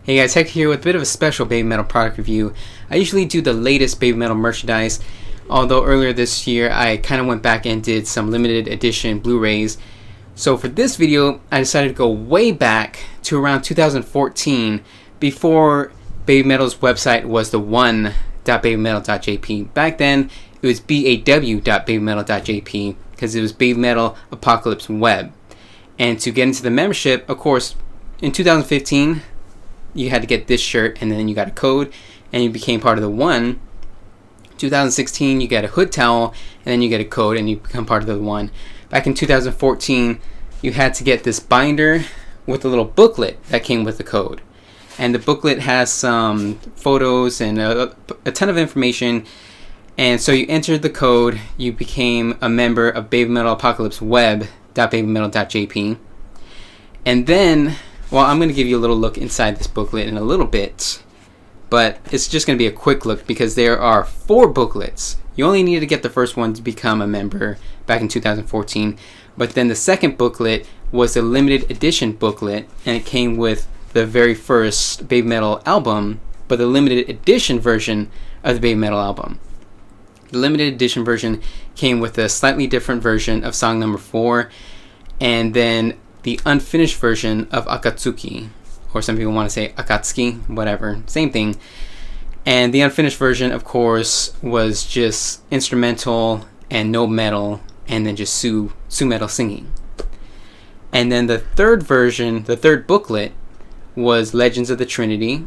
Hey guys, Hector here with a bit of a special BABYMETAL product review. I usually do the latest BABYMETAL merchandise, although earlier this year I kind of went back and did some limited edition Blu-rays. So for this video, I decided to go way back to around 2014, before BABYMETAL's website was the one.babymetal.jp. Back then, it was baw.babymetal.jp because it was BABYMETAL Apocalypse Web. And to get into the membership, of course, in 2015, you had to get this shirt, and then you got a code, and you became part of the one. 2016, you get a hood towel, and then you get a code, and you become part of the one. Back in 2014, you had to get this binder with a little booklet that came with the code. And the booklet has some photos and a ton of information. And so you entered the code, you became a member of BABYMETAL Apocalypse Web.babymetal.jp. And then, well, I'm going to give you a little look inside this booklet in a little bit, but it's just going to be a quick look because there are 4 booklets. You only needed to get the first one to become a member back in 2014, but then the second booklet was a limited edition booklet, and it came with the very first BABYMETAL album, but the limited edition version of the BABYMETAL album. The limited edition version came with a slightly different version of song number 4, and then the unfinished version of Akatsuki, or some people want to say Akatsuki, whatever, same thing. And the unfinished version, of course, was just instrumental and no metal, and then just Sue Metal singing. And then the third version, the third booklet, was Legends of the Trinity,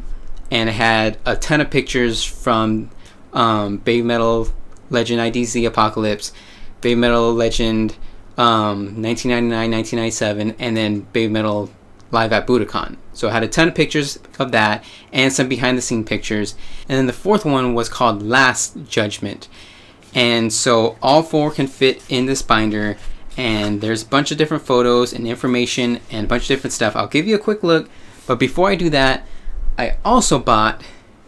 and it had a ton of pictures from BABYMETAL Legend IDZ Apocalypse, BABYMETAL Legend 1999, 1997, and then BABYMETAL Live at Budokan. So it had a ton of pictures of that and some behind the scene pictures. And then the fourth one was called Last Judgment. And so all 4 can fit in this binder, and there's a bunch of different photos and information and a bunch of different stuff. I'll give you a quick look, but before I do that, I also bought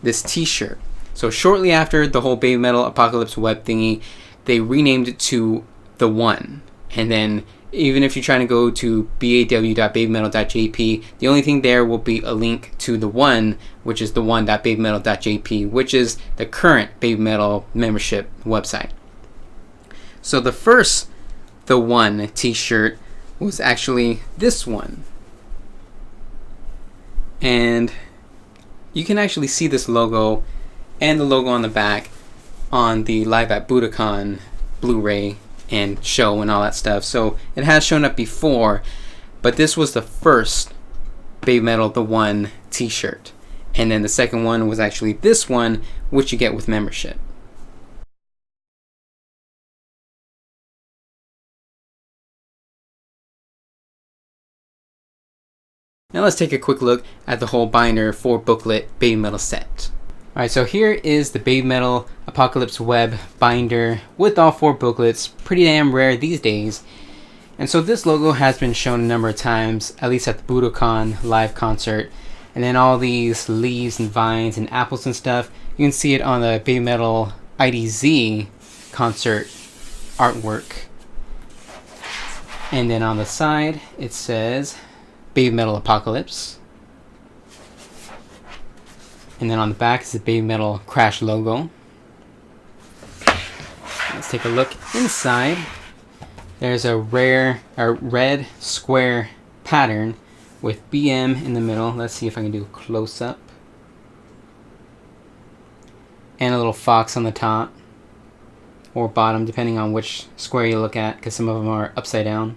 this t-shirt. So shortly after the whole BABYMETAL Apocalypse Web thingy, they renamed it to The One. And then even if you're trying to go to baw.babymetal.jp, the only thing there will be a link to the one, which is the one.babymetal.jp, which is the current BABYMETAL membership website. So the first The One t-shirt was actually this one. And you can actually see this logo and the logo on the back on the Live at Budokan Blu-ray and show and all that stuff. So it has shown up before, but this was the first BABYMETAL The One t-shirt. And then the second one was actually this one, which you get with membership. Now let's take a quick look at the whole binder 4 booklet BABYMETAL set. Alright, so here is the BABYMETAL Apocalypse Web binder with all 4 booklets. Pretty damn rare these days. And so this logo has been shown a number of times, at least at the Budokan live concert. And then all these leaves and vines and apples and stuff, you can see it on the BABYMETAL IDZ concert artwork. And then on the side, it says BABYMETAL Apocalypse. And then on the back is the BABYMETAL Crash logo. Let's take a look inside. There's a red square pattern with BM in the middle. Let's see if I can do a close-up. And a little fox on the top or bottom, depending on which square you look at, because some of them are upside down.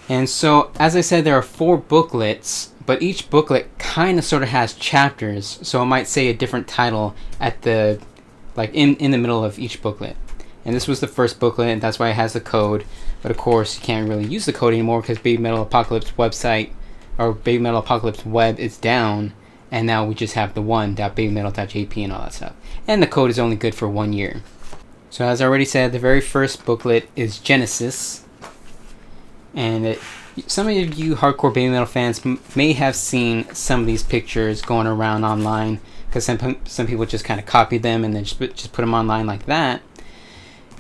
And so, as I said, there are 4 booklets, but each booklet kind of sort of has chapters, so it might say a different title at the, like in the middle of each booklet. And this was the first booklet, and that's why it has the code. But of course, you can't really use the code anymore because BABYMETAL Apocalypse website, or BABYMETAL Apocalypse Web, is down, and now we just have the one.babymetal.jp and all that stuff. And the code is only good for 1 year. So as I already said, the very first booklet is Genesis. And some of you hardcore BABYMETAL fans may have seen some of these pictures going around online, because some people just kind of copied them and then just put them online like that.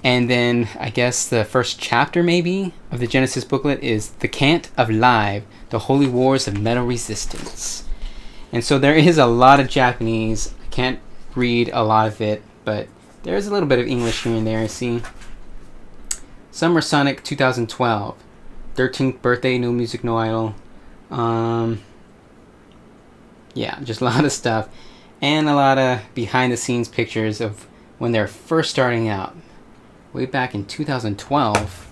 And then I guess the first chapter maybe of the Genesis booklet is The Cant of Live, The Holy Wars of Metal Resistance. And so there is a lot of Japanese. I can't read a lot of it, but there's a little bit of English here and there, I see. Summer Sonic 2012. 13th birthday, no music, no idol. Yeah, just a lot of stuff. And a lot of behind the scenes pictures of when they're first starting out. Way back in 2012.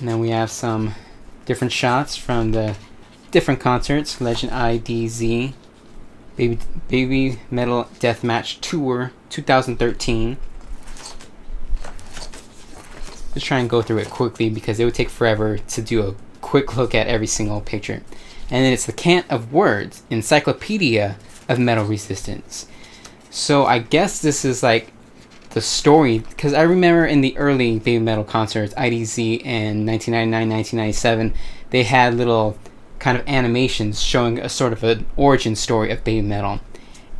And then we have some different shots from the different concerts. Legend IDZ, Baby Metal Deathmatch Tour 2013. Just try and go through it quickly because it would take forever to do a quick look at every single picture. And then it's the Cant of Words, Encyclopedia of Metal Resistance. So I guess this is like the story, because I remember in the early Baby Metal concerts, IDZ and 1999, 1997, they had little kind of animations showing a sort of an origin story of Baby Metal.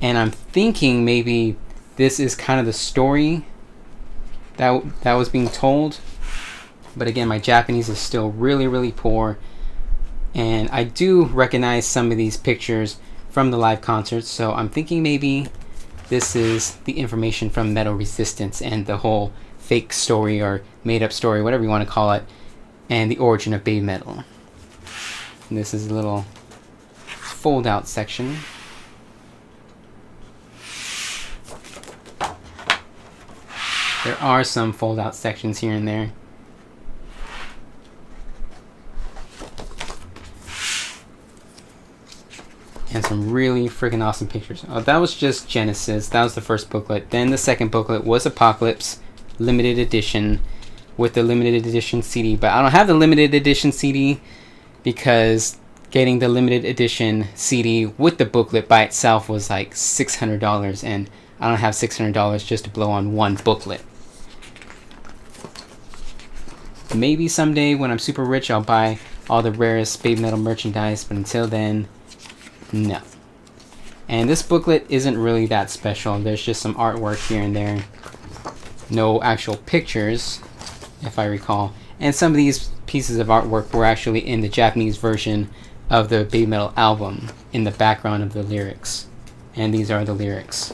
And I'm thinking maybe this is kind of the story that was being told. But again, my Japanese is still really, really poor. And I do recognize some of these pictures from the live concerts, so I'm thinking maybe this is the information from Metal Resistance and the whole fake story or made up story, whatever you want to call it, and the origin of Baby Metal. And this is a little fold out section. There are some fold out sections here and there. And some really freaking awesome pictures. Oh, that was just Genesis. That was the first booklet. Then the second booklet was Apocalypse, limited edition, with the limited edition CD. But I don't have the limited edition CD because getting the limited edition CD with the booklet by itself was like $600. And I don't have $600 just to blow on one booklet. Maybe someday when I'm super rich, I'll buy all the rarest Baby Metal merchandise. But until then, no. And this booklet isn't really that special. There's just some artwork here and there. No actual pictures, if I recall. And some of these pieces of artwork were actually in the Japanese version of the Baby Metal album in the background of the lyrics. And these are the lyrics.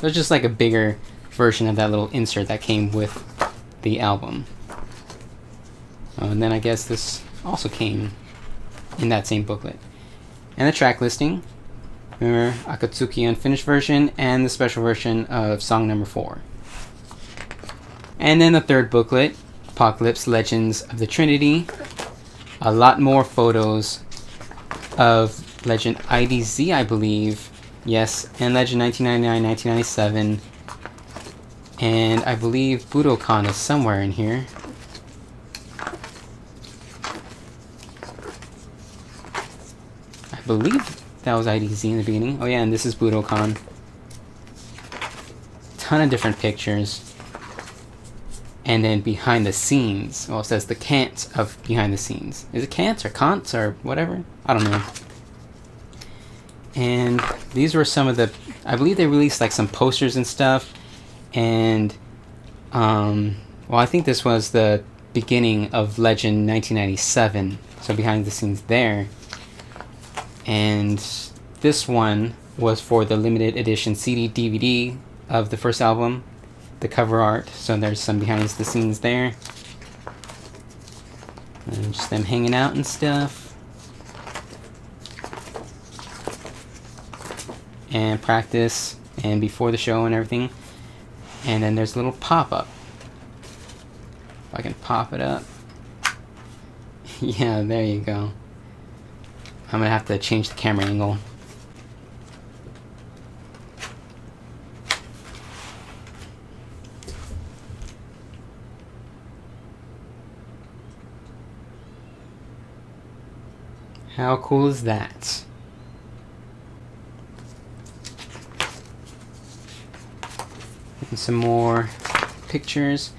There's just like a bigger version of that little insert that came with the album. Oh, and then I guess this also came in that same booklet. And the track listing. Remember, Akatsuki Unfinished version and the special version of song number 4. And then the third booklet, Apocalypse Legends of the Trinity. A lot more photos of Legend IDZ, I believe. Yes, and Legend 1999, 1997. And I believe Budokan is somewhere in here. I believe that was IDZ in the beginning. Oh yeah, and this is Budokan. Ton of different pictures. And then behind the scenes. Well, it says the cant of behind the scenes. Is it cants or cants or whatever? I don't know. And these were some of the... I believe they released like some posters and stuff. And, well, I think this was the beginning of Legend 1997. So behind the scenes there. And this one was for the limited edition CD DVD of the first album, the cover art. So there's some behind the scenes there. And just them hanging out and stuff. And practice and before the show and everything. And then there's a little pop-up. If I can pop it up. Yeah, there you go. I'm gonna have to change the camera angle. How cool is that? And some more pictures.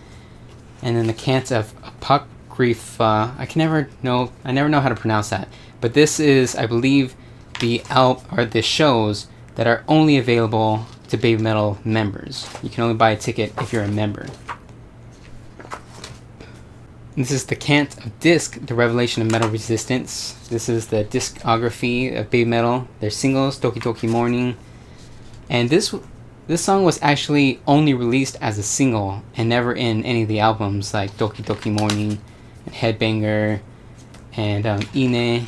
And then the cant of Apocrypha. I never know how to pronounce that. But this is, I believe, the shows that are only available to BABYMETAL members. You can only buy a ticket if you're a member. This is the Cant of Disc, The Revelation of Metal Resistance. This is the discography of BABYMETAL. Their singles, Doki Doki Morning. And this song was actually only released as a single and never in any of the albums like Doki Doki Morning and Headbanger and Ine,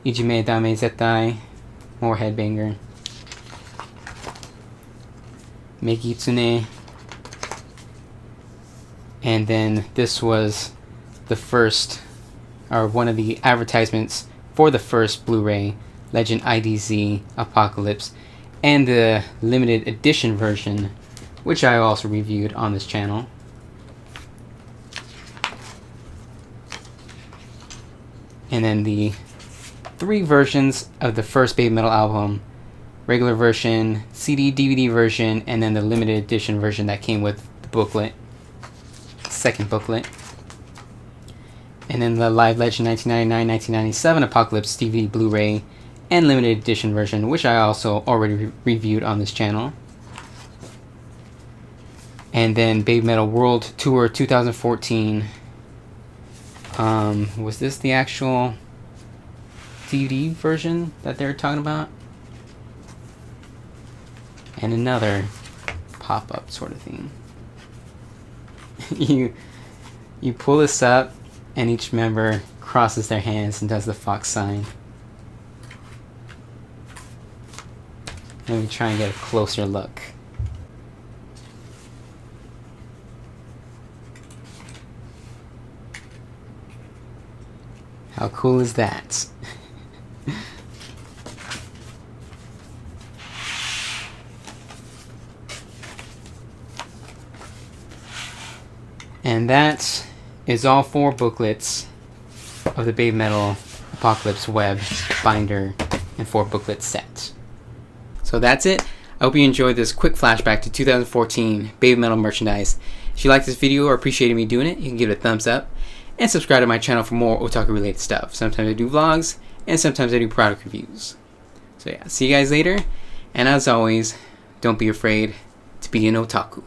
Ijime Dame Zettai, more Headbanger, Megitsune. And then this was the first, or one of the advertisements for the first Blu-ray, Legend IDZ Apocalypse, and the limited edition version, which I also reviewed on this channel. And then the 3 versions of the first BABYMETAL album: regular version, CD, DVD version, and then the limited edition version that came with the booklet, second booklet. And then the Live Legend 1999-1997 Apocalypse DVD Blu-ray and limited edition version, which I also already reviewed on this channel. And then BABYMETAL World Tour 2014. Was this the actual DVD version that they're talking about? And another pop-up sort of thing. You pull this up and each member crosses their hands and does the fox sign. Let me try and get a closer look. How cool is that? And that is all 4 booklets of the BABYMETAL Apocalypse Web binder and 4 booklet set. So that's it. I hope you enjoyed this quick flashback to 2014 BABYMETAL merchandise. If you liked this video or appreciated me doing it, you can give it a thumbs up and subscribe to my channel for more otaku related stuff. Sometimes I do vlogs and sometimes I do product reviews. So yeah, see you guys later, and as always, don't be afraid to be an otaku.